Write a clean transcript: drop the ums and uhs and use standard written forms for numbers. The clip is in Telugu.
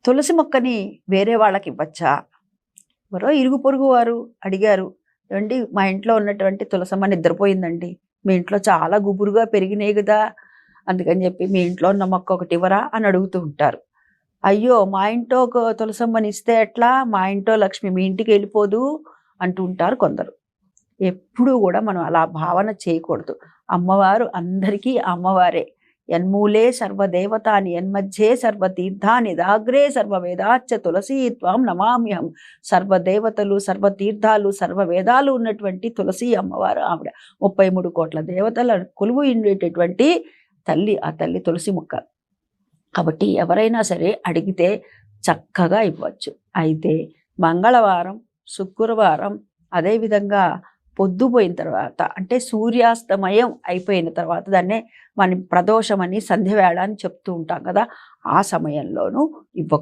తులసి మొక్కని వేరే వాళ్ళకి ఇవ్వచ్చా? ఎవరో ఇరుగు పొరుగు వారు అడిగారు, "ఏవండి మా ఇంట్లో ఉన్నటువంటి తులసమ్మ నిద్రపోయిందండి. మీ ఇంట్లో చాలా గుబురుగా పెరిగినాయి గదా! అందుకని చెప్పి మీ ఇంట్లో ఉన్న మొక్క ఒకటి ఇవ్వరా?" అని అడుగుతూ ఉంటారు. అయ్యో! మా ఇంట్లో ఒక తులసమ్మని ఇస్తే ఎట్లా? మా ఇంట్లో లక్ష్మి మీ ఇంటికి వెళ్ళిపోదు అంటూ ఉంటారు కొందరు. ఎప్పుడూ గూడా మనం అలా భావన చేయకూడదు. అమ్మవారు అందరికీ అమ్మవారే. యన్మూలే సర్వదేవతాని యన్మధ్యే సర్వతీర్థాని యదాగ్రే సర్వవేదాశ్చ తులసీ త్వాం నమామ్యహం. సర్వదేవతలు, సర్వతీర్థాలు, సర్వవేదాలు ఉన్నటువంటి తులసి అమ్మవారు ఆవిడ. 33 కోట్ల దేవతల కొలువు ఉండేటటువంటి తల్లి, ఆ తల్లి తులసి మొక్క. కాబట్టి ఎవరైనా సరే అడిగితే చక్కగా ఇవ్వచ్చు. అయితే మంగళవారం, శుక్రవారం, అదేవిధంగా పొద్దుపోయిన తర్వాత అంటే సూర్యాస్తమయం అయిపోయిన తర్వాత దాన్నే మనం ప్రదోషమని సంధ్యవేళ అని చెప్తూ ఉంటాం కదా, ఆ సమయంలోనూ ఇవ్వకూడదు.